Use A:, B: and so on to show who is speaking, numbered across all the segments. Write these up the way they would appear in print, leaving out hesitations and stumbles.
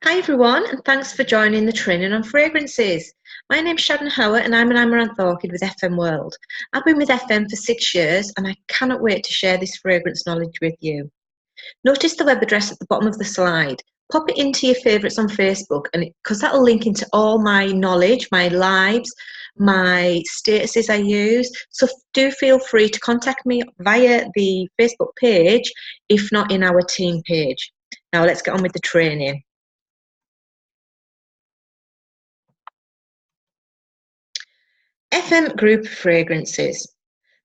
A: Hi everyone, and thanks for joining the training on fragrances. My name's Sharon Howat and I'm an Amaranth Orchid with FM World. I've been with FM for 6 years and I cannot wait to share this fragrance knowledge with you. Notice the web address at the bottom of the slide. Pop it into your favourites on Facebook because that'll link into all my knowledge, my lives, my statuses I use. So do feel free to contact me via the Facebook page, if not in our team page. Now let's get on with the training. FM group fragrances.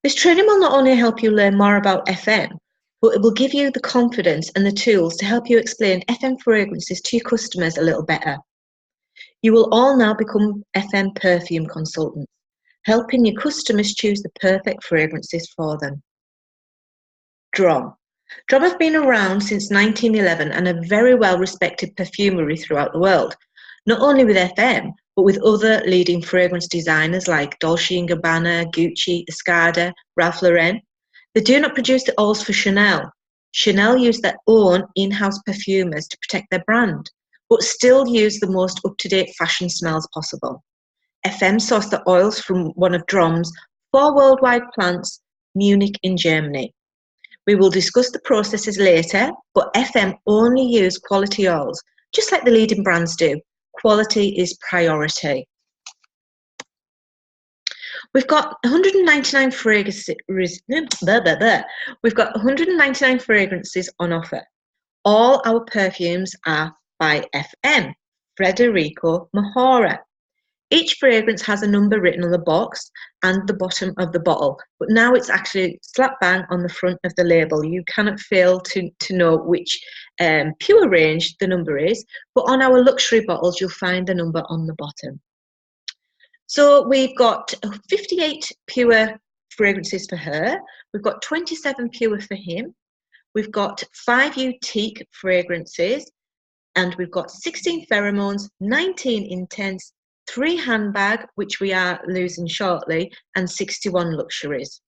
A: This training will not only help you learn more about FM, but it will give you the confidence and the tools to help you explain FM fragrances to your customers a little better. You will all now become FM perfume consultants, helping your customers choose the perfect fragrances for them. Drom. Drom have been around since 1911 and are very well respected perfumery throughout the world, not only with FM, but with other leading fragrance designers like Dolce & Gabbana, Gucci, Escada, Ralph Lauren. They do not produce the oils for Chanel. Chanel use their own in-house perfumers to protect their brand, but still use the most up-to-date fashion smells possible. FM source the oils from one of Drom's 4 worldwide plants, Munich in Germany. We will discuss the processes later, but FM only use quality oils, just like the leading brands do. Quality is priority. We've got 199 fragrances. We've got 199 fragrances on offer. All our perfumes are by FM, Federico Mahora. Each fragrance has a number written on the box and the bottom of the bottle, but now it's actually slap bang on the front of the label. You cannot fail to know which pure range the number is, but on our luxury bottles, you'll find the number on the bottom. So we've got 58 pure fragrances for her. We've got 27 pure for him. We've got 5 boutique fragrances, and we've got 16 pheromones, 19 intense, 3 handbag, which we are losing shortly, and 61 luxuries.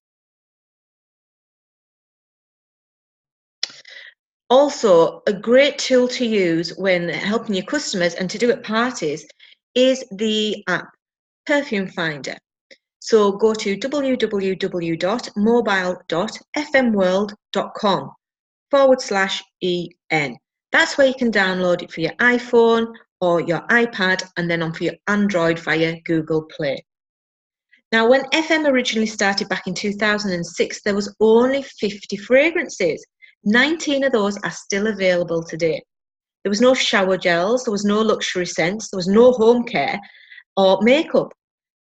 A: Also, a great tool to use when helping your customers and to do at parties is the app Perfume Finder. So go to www.mobile.fmworld.com/en. That's where you can download it for your iPhone or your iPad, and then on for your Android via Google Play. Now, when FM originally started back in 2006, there was only 50 fragrances. 19 of those are still available today. There was no shower gels, there was no luxury scents, there was no home care or makeup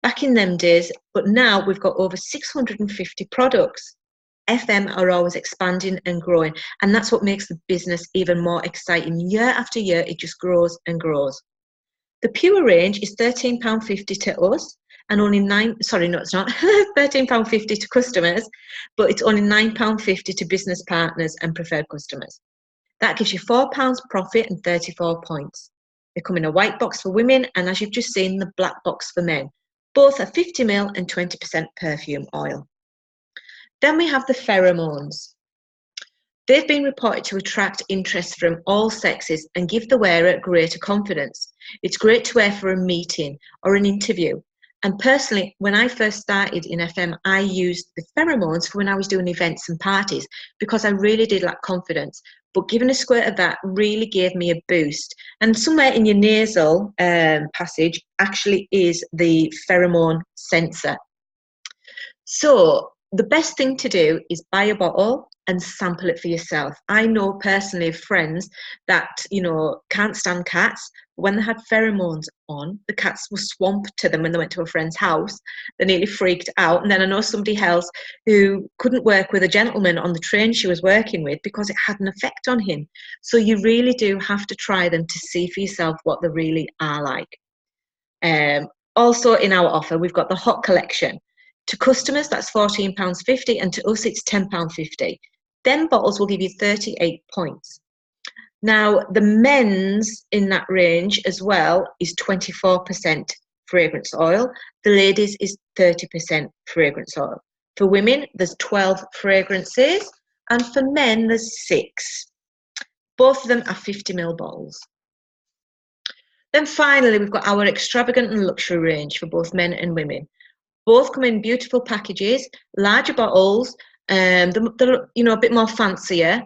A: back in them days, but now we've got over 650 products. FM are always expanding and growing, and that's what makes the business even more exciting. Year after year, it just grows and grows. The pure range is £13.50 to us, and only £13.50 to customers, but it's only £9.50 to business partners and preferred customers. That gives you £4 profit and 34 points. They come in a white box for women, and as you've just seen, the black box for men. Both are 50ml and 20% perfume oil. Then we have the pheromones. They've been reported to attract interest from all sexes and give the wearer greater confidence. It's great to wear for a meeting or an interview. And personally, when I first started in FM, I used the pheromones for when I was doing events and parties because I really did lack confidence. But giving a squirt of that really gave me a boost. And somewhere in your nasal passage actually is the pheromone sensor. So the best thing to do is buy a bottle and sample it for yourself. I know personally of friends that, can't stand cats. When they had pheromones on, the cats were swamped to them when they went to a friend's house. They nearly freaked out. And then I know somebody else who couldn't work with a gentleman on the train she was working with because it had an effect on him. So you really do have to try them to see for yourself what they really are like. Also in our offer, we've got the hot collection. To customers, that's £14.50, and to us, it's £10.50. Them bottles will give you 38 points. Now, the men's in that range as well is 24% fragrance oil. The ladies is 30% fragrance oil. For women, there's 12 fragrances, and for men, there's 6. Both of them are 50ml bottles. Then finally, we've got our extravagant and luxury range for both men and women. Both come in beautiful packages, larger bottles, they're a bit more fancier,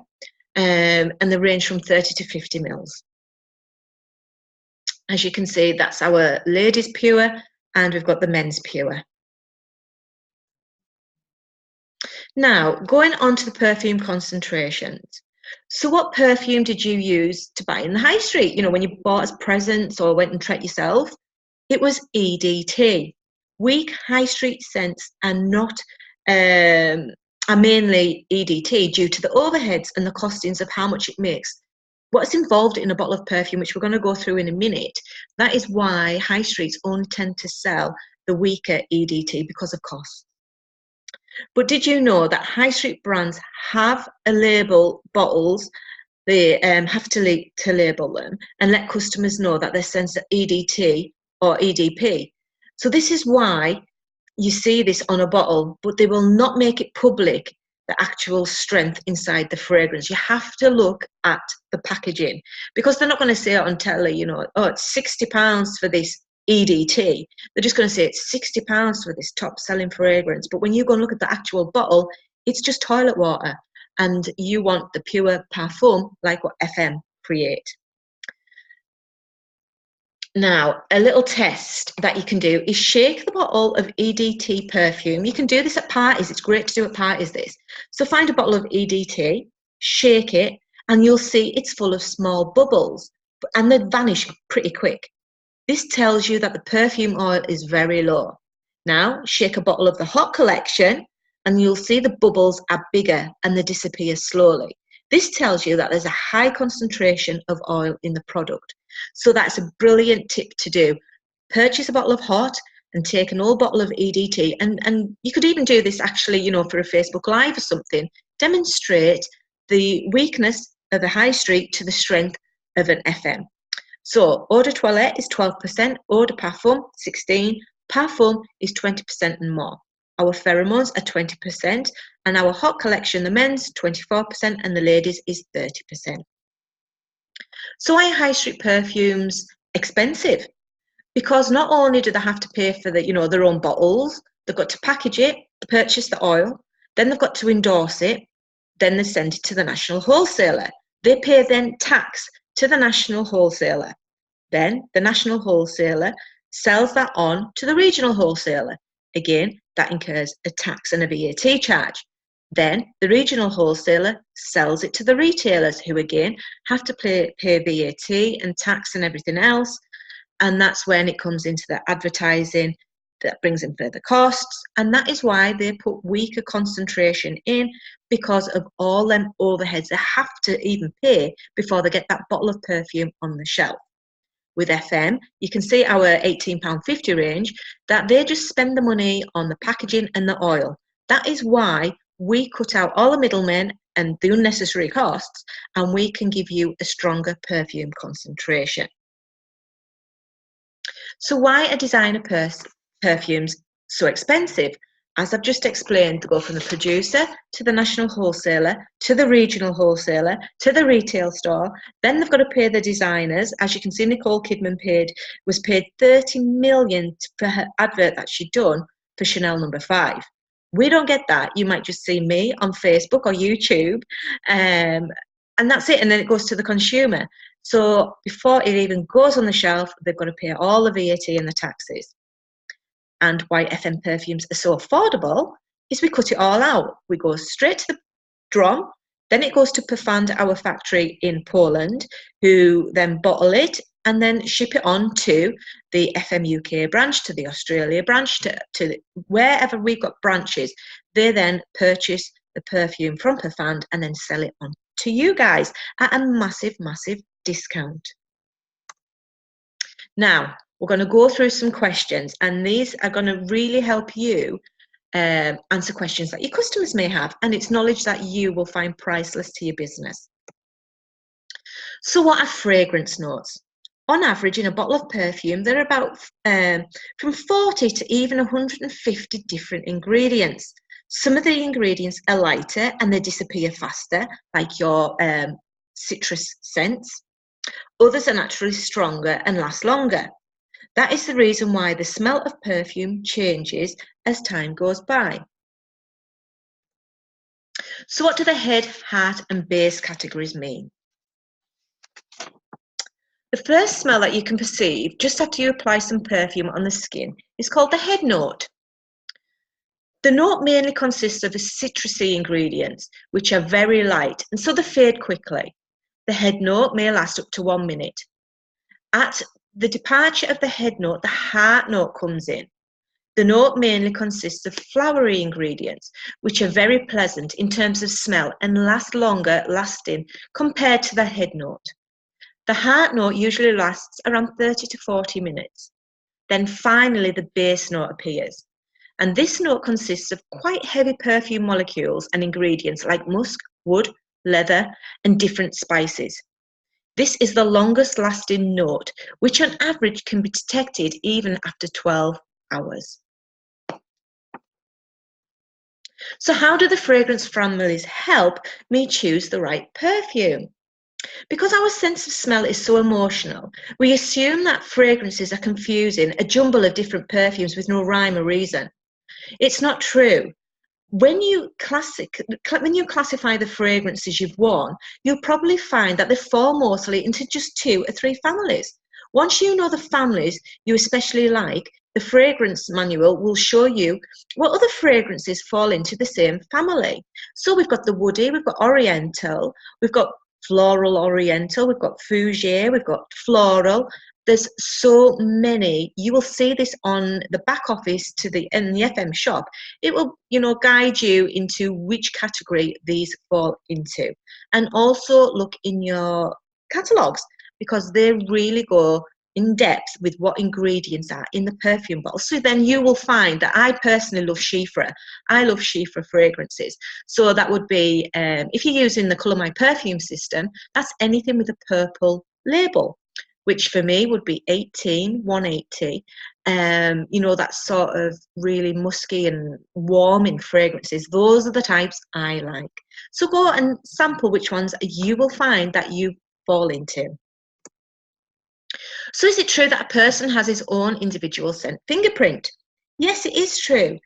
A: and they range from 30 to 50 mils. As you can see, that's our ladies pure, and we've got the men's pure. Now, going on to the perfume concentrations. So what perfume did you use to buy in the high street? When you bought as presents or went and treat yourself? It was EDT. Weak high street scents are mainly EDT due to the overheads and the costings of how much it makes. What's involved in a bottle of perfume, which we're going to go through in a minute, that is why high streets only tend to sell the weaker EDT because of cost. But did you know that high street brands have a label bottles? They have to label them and let customers know that they're sensor EDT or EDP. So this is why you see this on a bottle, but they will not make it public, the actual strength inside the fragrance. You have to look at the packaging, because they're not going to say it on telly, oh, it's £60 for this EDT. They're just going to say it's £60 for this top selling fragrance. But when you go and look at the actual bottle, it's just toilet water, and you want the pure parfum like what FM create. Now, a little test that you can do is shake the bottle of EDT perfume. You can do this at parties. It's great to do at parties, this. So find a bottle of EDT, shake it, and you'll see it's full of small bubbles, and they vanish pretty quick. This tells you that the perfume oil is very low. Now, shake a bottle of the Hot collection, and you'll see the bubbles are bigger and they disappear slowly. This tells you that there's a high concentration of oil in the product. So that's a brilliant tip to do. Purchase a bottle of Hot and take an old bottle of EDT. And you could even do this actually, for a Facebook Live or something. Demonstrate the weakness of a high street to the strength of an FM. So eau de toilette is 12%, eau de parfum 16%, parfum is 20% and more. Our pheromones are 20%, and our Hot collection, the men's 24%, and the ladies is 30%. So why are high street perfumes expensive? Because not only do they have to pay for their own bottles, they've got to package it, purchase the oil, then they've got to endorse it, then they send it to the national wholesaler. They pay then tax to the national wholesaler. Then the national wholesaler sells that on to the regional wholesaler. Again, that incurs a tax and a VAT charge. Then the regional wholesaler sells it to the retailers, who again have to pay VAT and tax and everything else. And that's when it comes into the advertising that brings in further costs. And that is why they put weaker concentration in, because of all them overheads they have to even pay before they get that bottle of perfume on the shelf. With FM, you can see our £18.50 range, that they just spend the money on the packaging and the oil. That is why we cut out all the middlemen and the unnecessary costs, and we can give you a stronger perfume concentration. So why are designer perfumes so expensive? As I've just explained, they go from the producer to the national wholesaler, to the regional wholesaler, to the retail store. Then they've got to pay the designers. As you can see, Nicole Kidman was paid $30 million for her advert that she'd done for Chanel No. 5. We don't get that. You might just see me on Facebook or YouTube, and that's it. And then it goes to the consumer. So before it even goes on the shelf, they've got to pay all the VAT and the taxes. And why FM perfumes are so affordable is we cut it all out. We go straight to the drum, then it goes to Perfand, our factory in Poland, who then bottle it and then ship it on to the FM UK branch, to the Australia branch, to wherever we've got branches. They then purchase the perfume from Perfand and then sell it on to you guys at a massive, massive discount. Now, we're going to go through some questions, and these are going to really help you answer questions that your customers may have, and it's knowledge that you will find priceless to your business. So what are fragrance notes? On average, in a bottle of perfume, there are about from 40 to even 150 different ingredients. Some of the ingredients are lighter and they disappear faster, like your citrus scents. Others are naturally stronger and last longer. That is the reason why the smell of perfume changes as time goes by. So what do the head, heart and base categories mean? The first smell that you can perceive just after you apply some perfume on the skin is called the head note. The note mainly consists of citrusy ingredients, which are very light, and so they fade quickly. The head note may last up to 1 minute. At the departure of the head note, the heart note comes in. The note mainly consists of flowery ingredients, which are very pleasant in terms of smell and last longer lasting compared to the head note. The heart note usually lasts around 30 to 40 minutes. Then finally the base note appears. And this note consists of quite heavy perfume molecules and ingredients like musk, wood, leather, and different spices. This is the longest lasting note, which on average can be detected even after 12 hours. So how do the fragrance families help me choose the right perfume? Because our sense of smell is so emotional, we assume that fragrances are confusing, a jumble of different perfumes with no rhyme or reason. It's not true. When you classify the fragrances you've worn, you'll probably find that they fall mostly into just 2 or 3 families. Once you know the families you especially like, the fragrance manual will show you what other fragrances fall into the same family. So we've got the woody, we've got oriental, we've got floral oriental, we've got fougere, we've got floral. There's so many. You will see this on the back office in the FM shop. It will, guide you into which category these fall into. And also look in your catalogues, because they really go in depth with what ingredients are in the perfume bottle. So then you will find that I personally love Chypre. I love Chypre fragrances. So that would be, if you're using the Colour My Perfume system, that's anything with a purple label, which for me would be 180. That sort of really musky and warming fragrances. Those are the types I like. So go and sample which ones you will find that you fall into. So is it true that a person has his own individual scent fingerprint? Yes, it is true.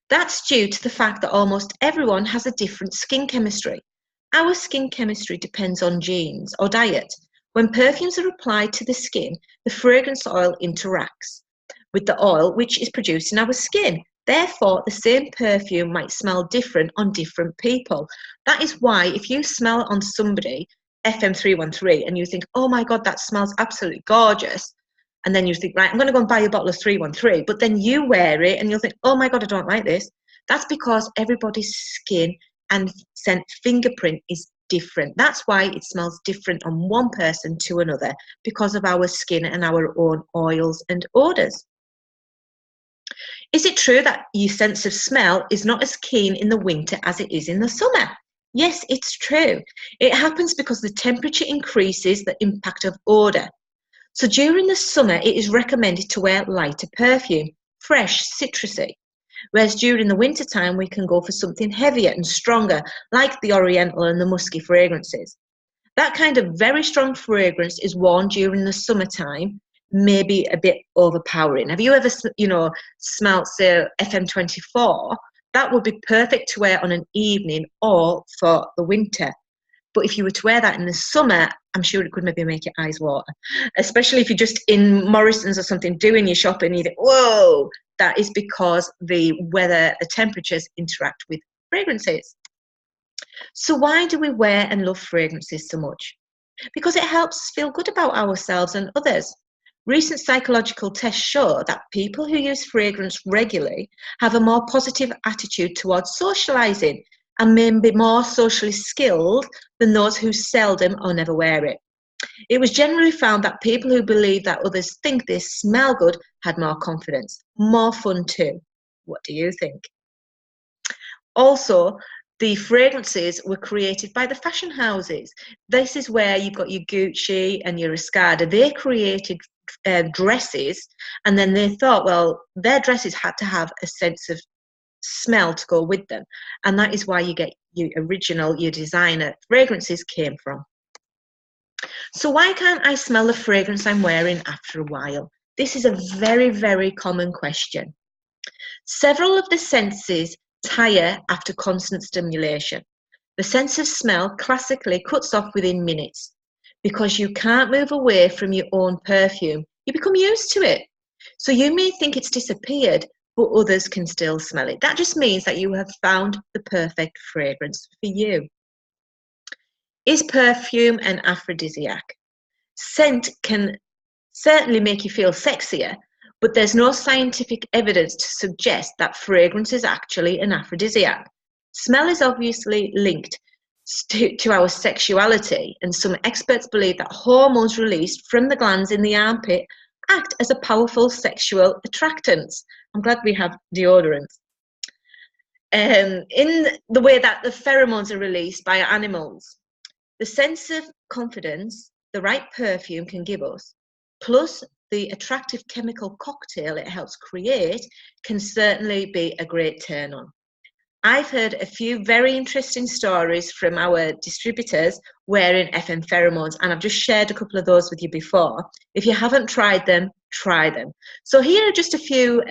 A: That's due to the fact that almost everyone has a different skin chemistry. Our skin chemistry depends on genes or diet. When perfumes are applied to the skin, the fragrance oil interacts with the oil which is produced in our skin. Therefore, the same perfume might smell different on different people. That is why if you smell on somebody FM313 and you think, oh my God, that smells absolutely gorgeous, and then you think, right, I'm going to go and buy a bottle of 313, but then you wear it and you'll think, oh my God, I don't like this. That's because everybody's skin and scent fingerprint is different. That's why it smells different on one person to another, because of our skin and our own oils and odors. Is it true that your sense of smell is not as keen in the winter as it is in the summer? Yes, it's true. It happens because the temperature increases the impact of odor. So during the summer, it is recommended to wear lighter perfume, fresh, citrusy. Whereas during the winter time, we can go for something heavier and stronger, like the oriental and the musky fragrances. That kind of very strong fragrance is worn during the summertime, maybe a bit overpowering. Have you ever, smelt, say, FM24? That would be perfect to wear on an evening or for the winter. But if you were to wear that in the summer, I'm sure it could maybe make your eyes water, especially if you're just in Morrison's or something doing your shopping and you think, whoa, that is because the weather, the temperatures interact with fragrances. So why do we wear and love fragrances so much? Because it helps us feel good about ourselves and others. Recent psychological tests show that people who use fragrance regularly have a more positive attitude towards socializing and may be more socially skilled than those who seldom or never wear it. It was generally found that people who believe that others think they smell good had more confidence, more fun too. What do you think? Also, the fragrances were created by the fashion houses. This is where you've got your Gucci and your Escada. They created dresses, and then they thought, well, their dresses had to have a sense of smell to go with them, and that is why you get your original, your designer fragrances came from. So why can't I smell the fragrance I'm wearing after a while? This is a very, very common question. Several of the senses tire after constant stimulation. The sense of smell classically cuts off within minutes. Because you can't move away from your own perfume, you become used to it. So you may think it's disappeared, but others can still smell it. That just means that you have found the perfect fragrance for you. Is perfume an aphrodisiac? Scent can certainly make you feel sexier, but there's no scientific evidence to suggest that fragrance is actually an aphrodisiac. Smell is obviously linked to our sexuality, and some experts believe that hormones released from the glands in the armpit act as a powerful sexual attractant. I'm glad we have deodorant. In the way that the pheromones are released by animals. The sense of confidence the right perfume can give us, plus the attractive chemical cocktail it helps create, can certainly be a great turn on. I've heard a few very interesting stories from our distributors wearing FM pheromones, and I've just shared a couple of those with you before. If you haven't tried them, try them. So here are just a few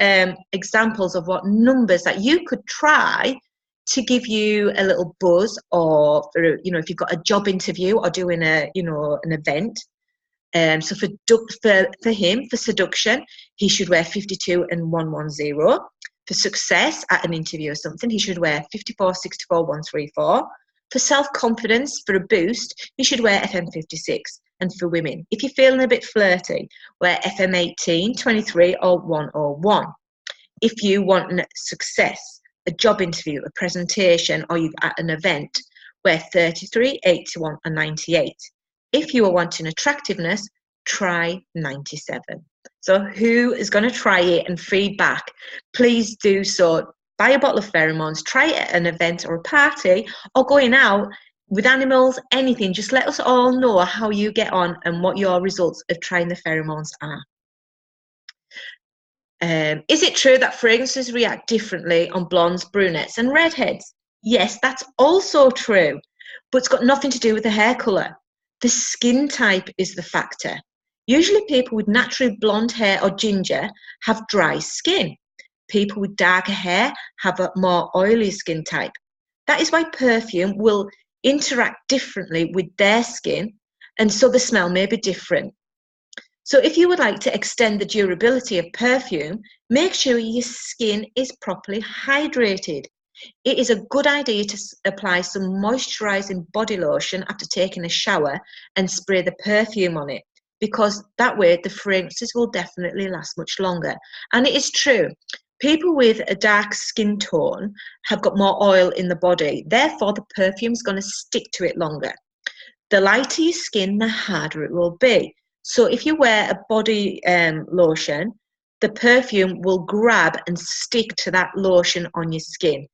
A: examples of what numbers that you could try to give you a little buzz, or for, if you've got a job interview or doing an event. So for him, for seduction, he should wear 52 and 110. For success at an interview or something, he should wear 54, 64, 134. For self-confidence, for a boost, he should wear FM 56. And for women, if you're feeling a bit flirty, wear FM 18, 23, or 101. If you want success, a job interview, a presentation, or you're at an event, wear 33, 81, and 98. If you are wanting attractiveness, try 97. So who is going to try it and feedback? Please do so. Buy a bottle of pheromones, try it at an event or a party, or going out with animals, anything. Just let us all know how you get on and what your results of trying the pheromones are. Is it true that fragrances react differently on blondes, brunettes, and redheads? Yes, that's also true, but it's got nothing to do with the hair colour. The skin type is the factor. Usually people with naturally blonde hair or ginger have dry skin. People with darker hair have a more oily skin type. That is why perfume will interact differently with their skin, and so the smell may be different. So if you would like to extend the durability of perfume, make sure your skin is properly hydrated. It is a good idea to apply some moisturising body lotion after taking a shower and spray the perfume on it, because that way the fragrances will definitely last much longer. And it is true, people with a dark skin tone have got more oil in the body, therefore the perfume is going to stick to it longer. The lighter your skin, the harder it will be. So if you wear a body lotion, the perfume will grab and stick to that lotion on your skin.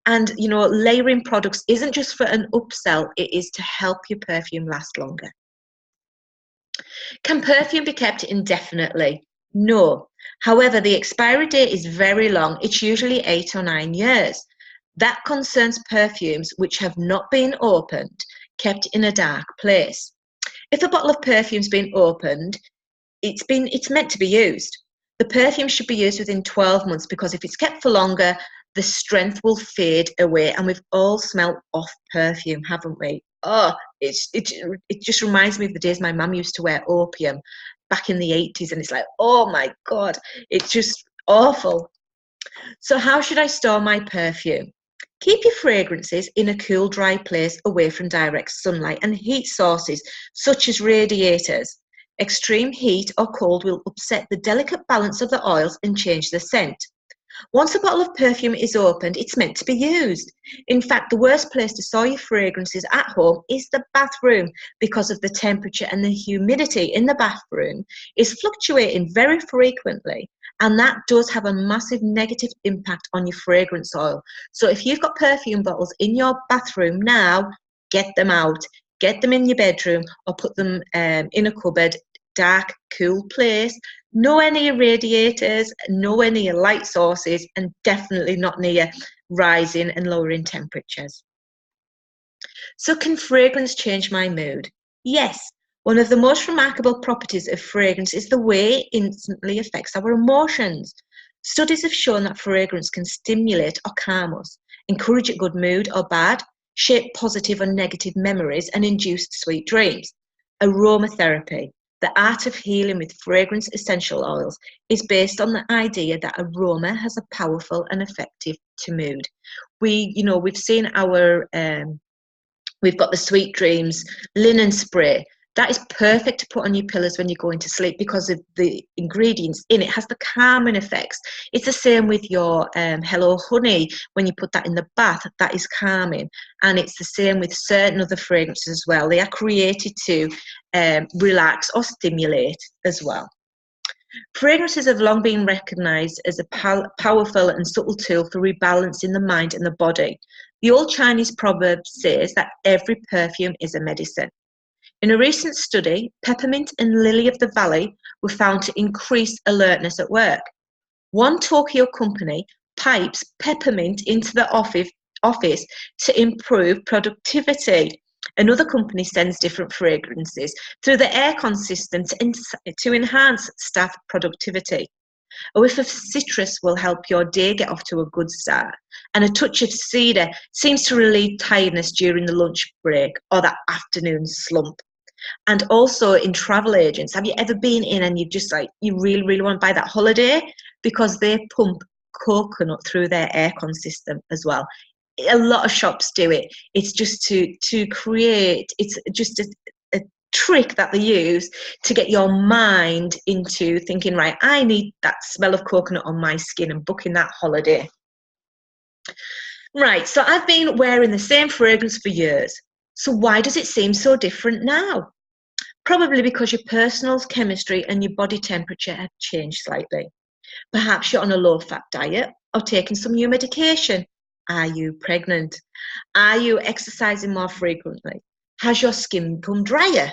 A: And, layering products isn't just for an upsell, it is to help your perfume last longer. Can perfume be kept indefinitely? No. However, the expiry date is very long. It's usually 8 or 9 years. That concerns perfumes which have not been opened, kept in a dark place. If a bottle of perfume's been opened, it's meant to be used. The perfume should be used within 12 months, because if it's kept for longer, the strength will fade away. And we've all smelled off perfume, haven't we? Oh, it just reminds me of the days my mum used to wear opium back in the 80s, and it's like, oh my God, it's just awful. So how should I store my perfume? Keep your fragrances in a cool, dry place away from direct sunlight and heat sources, such as radiators. Extreme heat or cold will upset the delicate balance of the oils and change the scent. Once a bottle of perfume is opened, it's meant to be used. In fact, the worst place to store your fragrances at home is the bathroom, because of the temperature and the humidity in the bathroom is fluctuating very frequently. And that does have a massive negative impact on your fragrance oil. So if you've got perfume bottles in your bathroom now, get them out. Get them in your bedroom, or put them in a cupboard, dark, cool place. Nowhere near radiators, nowhere near light sources, and definitely not near rising and lowering temperatures. So can fragrance change my mood? Yes. One of the most remarkable properties of fragrance is the way it instantly affects our emotions. Studies have shown that fragrance can stimulate or calm us, encourage a good mood or bad, shape positive or negative memories, and induce sweet dreams. Aromatherapy, the art of healing with fragrance essential oils, is based on the idea that aroma has a powerful and effective to mood. We've seen we've got the Sweet Dreams linen spray. That is perfect to put on your pillows when you're going to sleep because of the ingredients in it. It has the calming effects. It's the same with your Hello Honey. When you put that in the bath, that is calming. And it's the same with certain other fragrances as well. They are created to relax or stimulate as well. Fragrances have long been recognised as a powerful and subtle tool for rebalancing the mind and the body. The old Chinese proverb says that every perfume is a medicine. In a recent study, peppermint and lily of the valley were found to increase alertness at work. One Tokyo company pipes peppermint into the office to improve productivity. Another company sends different fragrances through the aircon system to enhance staff productivity. A whiff of citrus will help your day get off to a good start, and a touch of cedar seems to relieve tiredness during the lunch break or that afternoon slump. And also in travel agents, have you ever been in and you really, really want to buy that holiday? Because they pump coconut through their aircon system as well. A lot of shops do it. It's just to create, it's just a trick that they use to get your mind into thinking, right, I need that smell of coconut on my skin and booking that holiday. Right, so I've been wearing the same fragrance for years. So why does it seem so different now? Probably because your personal chemistry and your body temperature have changed slightly. Perhaps you're on a low-fat diet or taking some new medication. Are you pregnant? Are you exercising more frequently? Has your skin become drier?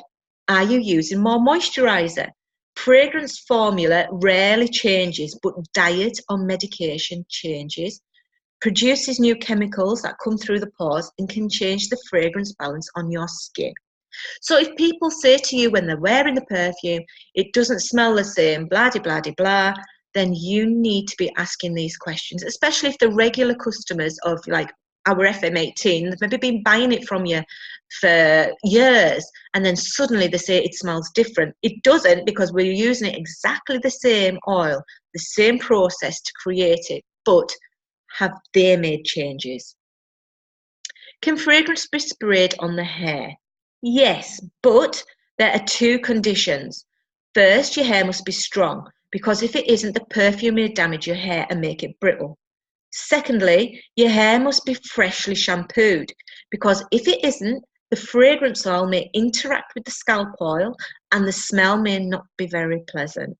A: Are you using more moisturizer? Fragrance formula rarely changes, but diet or medication changes, produces new chemicals that come through the pores and can change the fragrance balance on your skin. So if people say to you when they're wearing the perfume, it doesn't smell the same, blah, blah, blah, blah, then you need to be asking these questions, especially if the regular customers of like our FM18, they've maybe been buying it from you for years, and then suddenly they say it smells different. It doesn't, because we're using it exactly the same oil, the same process to create it, but have they made changes? Can fragrance be sprayed on the hair? Yes, but there are two conditions. First, your hair must be strong, because if it isn't, the perfume may damage your hair and make it brittle. Secondly, your hair must be freshly shampooed, because if it isn't, the fragrance oil may interact with the scalp oil and the smell may not be very pleasant.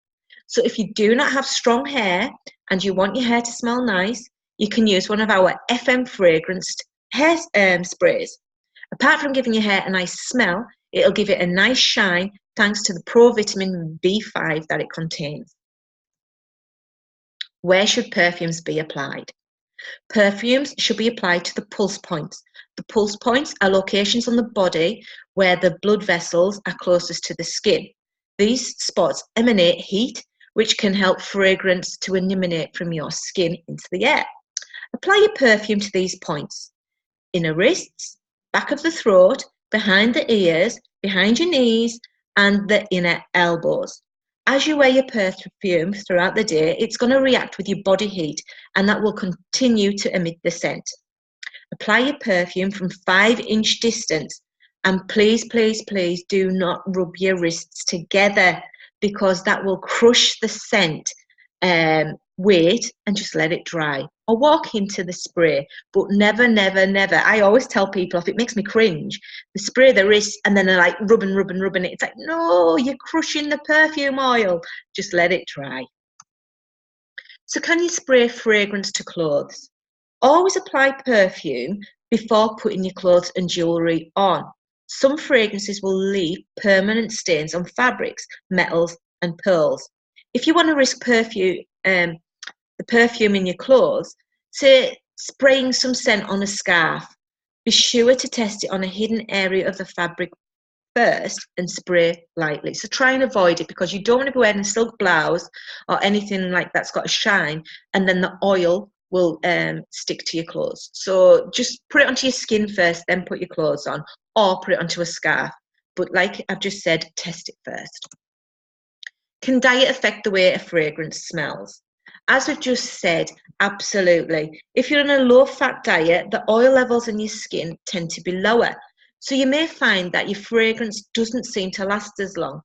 A: So if you do not have strong hair and you want your hair to smell nice, you can use one of our FM fragranced hair sprays. Apart from giving your hair a nice smell, it'll give it a nice shine thanks to the provitamin B5 that it contains. Where should perfumes be applied? Perfumes should be applied to the pulse points. The pulse points are locations on the body where the blood vessels are closest to the skin. These spots emanate heat, which can help fragrance to emanate from your skin into the air. Apply your perfume to these points: inner wrists, back of the throat, behind the ears, behind your knees, and the inner elbows. As you wear your perfume throughout the day, it's going to react with your body heat, and that will continue to emit the scent. Apply your perfume from 5-inch distance, and please, please, please do not rub your wrists together, because that will crush the scent. Wait and just let it dry, or walk into the spray, but never, never, never. I always tell people, if it makes me cringe, they spray their wrists and then they're like rubbing it. It's like, no, you're crushing the perfume oil. Just let it dry. So can you spray fragrance to clothes? Always apply perfume before putting your clothes and jewellery on. Some fragrances will leave permanent stains on fabrics, metals and pearls. If you want to risk the perfume in your clothes, say spraying some scent on a scarf, be sure to test it on a hidden area of the fabric first and spray lightly. So try and avoid it, because you don't want to be wearing a silk blouse or anything like that's got a shine, and then the oil will stick to your clothes. So just put it onto your skin first, then put your clothes on, or put it onto a scarf. But like I've just said, test it first. Can diet affect the way a fragrance smells? As we've just said, absolutely. If you're on a low-fat diet, the oil levels in your skin tend to be lower. So you may find that your fragrance doesn't seem to last as long.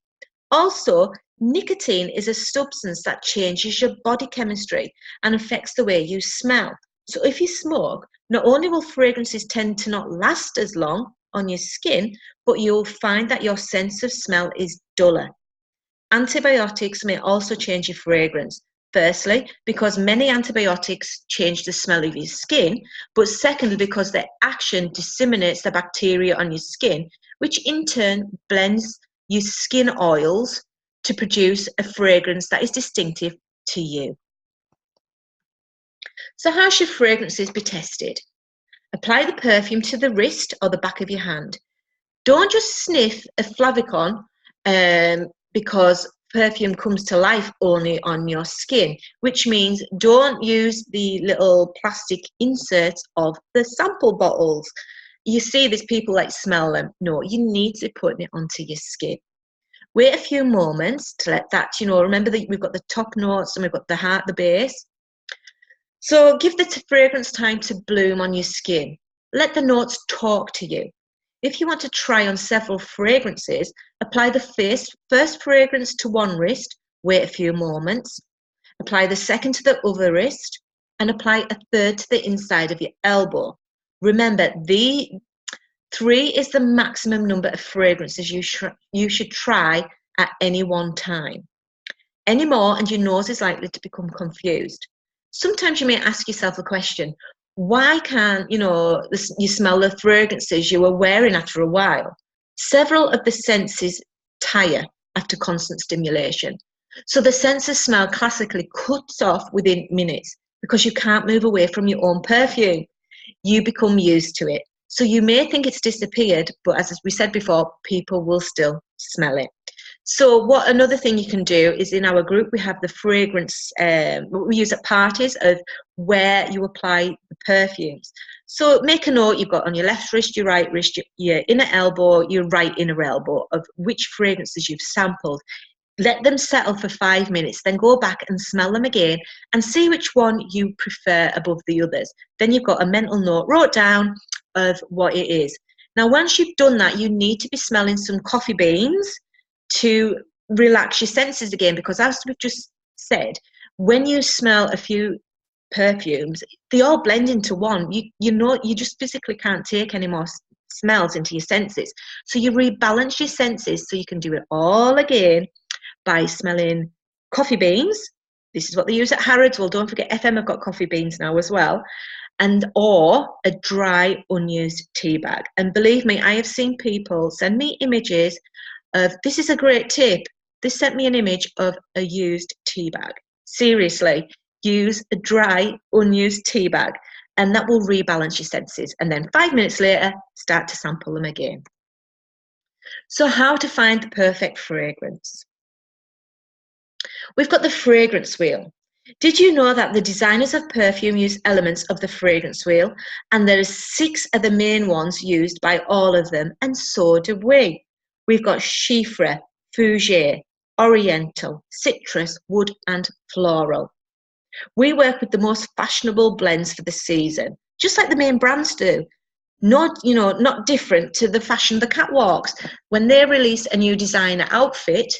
A: Also, nicotine is a substance that changes your body chemistry and affects the way you smell. So if you smoke, not only will fragrances tend to not last as long on your skin, but you'll find that your sense of smell is duller. Antibiotics may also change your fragrance. Firstly, because many antibiotics change the smell of your skin, but secondly, because their action disseminates the bacteria on your skin, which in turn blends your skin oils to produce a fragrance that is distinctive to you. So how should fragrances be tested? Apply the perfume to the wrist or the back of your hand. Don't just sniff a flavicon because perfume comes to life only on your skin, which means don't use the little plastic inserts of the sample bottles. You see these people like smell them. No, you need to put it onto your skin. Wait a few moments to let that, remember that we've got the top notes and we've got the heart, the base. So give the fragrance time to bloom on your skin. Let the notes talk to you. If you want to try on several fragrances, apply the first fragrance to one wrist, wait a few moments, apply the second to the other wrist, and apply a third to the inside of your elbow. Remember, the 3 is the maximum number of fragrances you should try at any one time. Any more and your nose is likely to become confused. Sometimes you may ask yourself a question, why can't, you smell the fragrances you were wearing after a while? Several of the senses tire after constant stimulation. So the sense of smell classically cuts off within minutes because you can't move away from your own perfume. You become used to it. So you may think it's disappeared, but as we said before, people will still smell it. So another thing you can do is in our group, we have the fragrance we use at parties of where you apply the perfumes. So make a note you've got on your left wrist, your right wrist, your inner elbow, your right inner elbow of which fragrances you've sampled. Let them settle for 5 minutes, then go back and smell them again and see which one you prefer above the others. Then you've got a mental note wrote down of what it is. Now, once you've done that, you need to be smelling some coffee beans to relax your senses again, because as we've just said, when you smell a few perfumes, they all blend into one. You just physically can't take any more smells into your senses. So you rebalance your senses so you can do it all again by smelling coffee beans. This is what they use at Harrods. Well, don't forget FM have got coffee beans now as well. Or a dry unused tea bag. And believe me, I have seen people send me images of, this is a great tip. This sent me an image of a used tea bag. Seriously, use a dry, unused tea bag, and that will rebalance your senses. And then 5 minutes later, start to sample them again. So how to find the perfect fragrance? We've got the fragrance wheel. Did you know that the designers of perfume use elements of the fragrance wheel? And there are 6 of the main ones used by all of them, and so do we. We've got Chypre, Fougere, Oriental, Citrus, Wood and Floral. We work with the most fashionable blends for the season, just like the main brands do. Not different to the fashion, the catwalks. When they release a new designer outfit,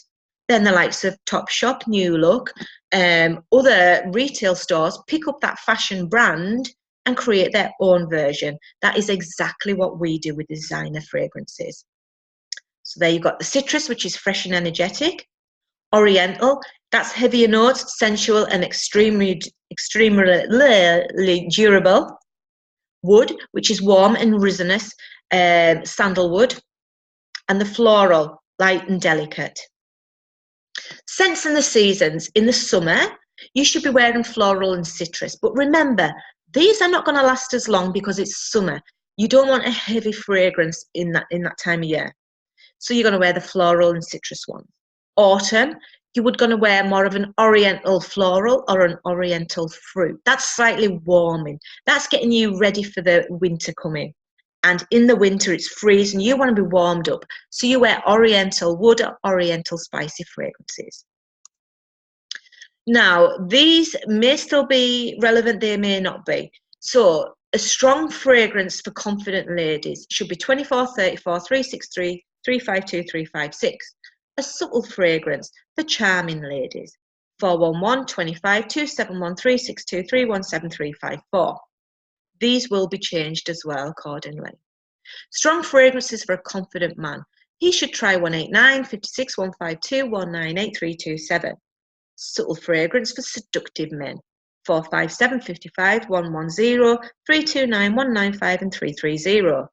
A: then the likes of Topshop, New Look, other retail stores pick up that fashion brand and create their own version. That is exactly what we do with designer fragrances. So there you've got the citrus, which is fresh and energetic. Oriental, that's heavier notes, sensual and extremely durable. Wood, which is warm and resinous, sandalwood. And the floral, light and delicate. Scents in the seasons. In the summer, you should be wearing floral and citrus. But remember, these are not going to last as long because it's summer. You don't want a heavy fragrance in that time of year. So you're going to wear the floral and citrus one. Autumn, you would going to wear more of an oriental floral or an oriental fruit. That's slightly warming. That's getting you ready for the winter coming. And in the winter, it's freezing. You want to be warmed up. So you wear oriental wood or oriental spicy fragrances. Now, these may still be relevant, they may not be. So a strong fragrance for confident ladies should be 24, 34, 363, 352, 356. A subtle fragrance for charming ladies, 411, 25, 271, 362, 317, 354. These will be changed as well accordingly. Strong fragrances for a confident man. He should try 189, 56, 152, 198, 327. Subtle fragrance for seductive men. 457, 55, 110, 329, 195 and 330.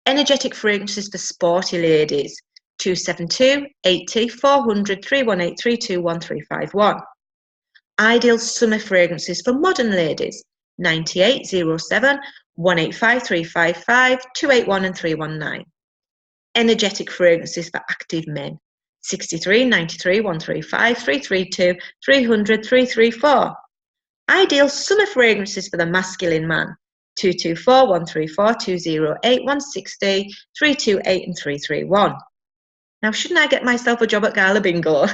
A: Energetic fragrances for sporty ladies. 272, 80, 400, 318, 321, 351. Ideal summer fragrances for modern ladies. 98, 07, 185, 355, 281 and 319. Energetic fragrances for active men. 63, 93, 135, 332, 300, 334. Ideal summer fragrances for the masculine man. 224, 134, 208, 160, 328 and 331. Now, shouldn't I get myself a job at Gala Bingo?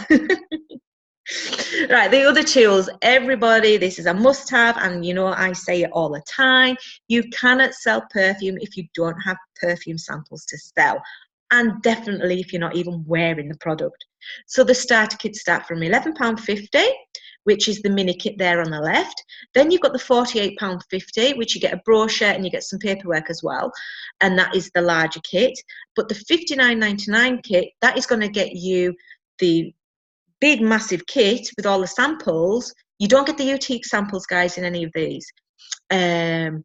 A: Right, the other tools, everybody, this is a must-have, and you know I say it all the time. You cannot sell perfume if you don't have perfume samples to sell, and definitely if you're not even wearing the product. So the starter kits start from £11.50, which is the mini kit there on the left. Then you've got the £48.50, which you get a brochure and you get some paperwork as well, and that is the larger kit. But the £59.99 kit, that is going to get you the big massive kit with all the samples. You don't get the boutique samples, guys, in any of these, and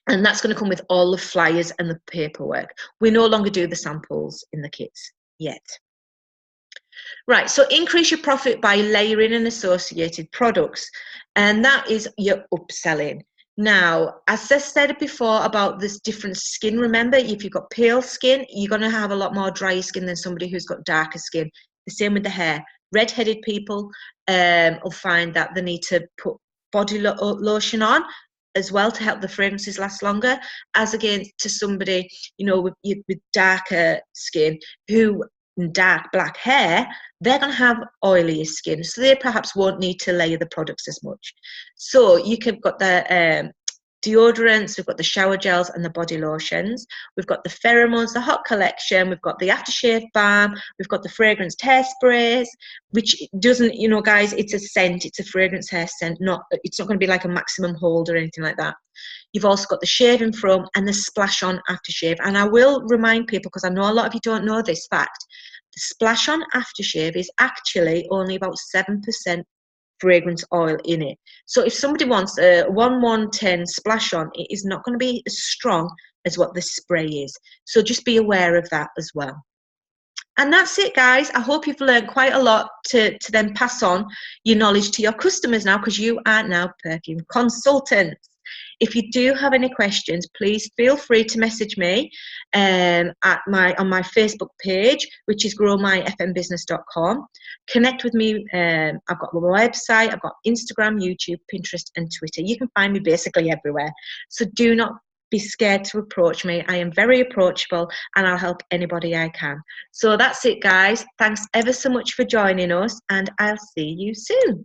A: that's going to come with all the flyers and the paperwork. We no longer do the samples in the kits yet. Right, so increase your profit by layering and associated products, and that is your upselling. Now, as I said before about this different skin, remember, if you've got pale skin, you're going to have a lot more dry skin than somebody who's got darker skin. The same with the hair. Red-headed people will find that they need to put body lotion on as well to help the fragrances last longer, as against to somebody, you know, with darker skin who dark black hair, they're going to have oilier skin, so they perhaps won't need to layer the products as much. So you can got the deodorants, we've got the shower gels and the body lotions, we've got the pheromones, the hot collection, we've got the aftershave balm, we've got the fragrance hairsprays, which doesn't, you know, guys, it's a scent, it's a fragrance hair scent, it's not going to be like a maximum hold or anything like that. You've also got the shaving foam and the splash on aftershave. And I will remind people, because I know a lot of you don't know this fact, the splash on aftershave is actually only about 7% fragrance oil in it. So if somebody wants a 1-1-10 splash on, it is not going to be as strong as what the spray is. So just be aware of that as well. And that's it, guys. I hope you've learned quite a lot to then pass on your knowledge to your customers now, because you are now perfume consultants. If you do have any questions, please feel free to message me on my Facebook page, which is growmyfmbusiness.com. Connect with me. I've got my website, I've got Instagram, YouTube, Pinterest, and Twitter. You can find me basically everywhere. So do not be scared to approach me. I am very approachable and I'll help anybody I can. So that's it, guys. Thanks ever so much for joining us, and I'll see you soon.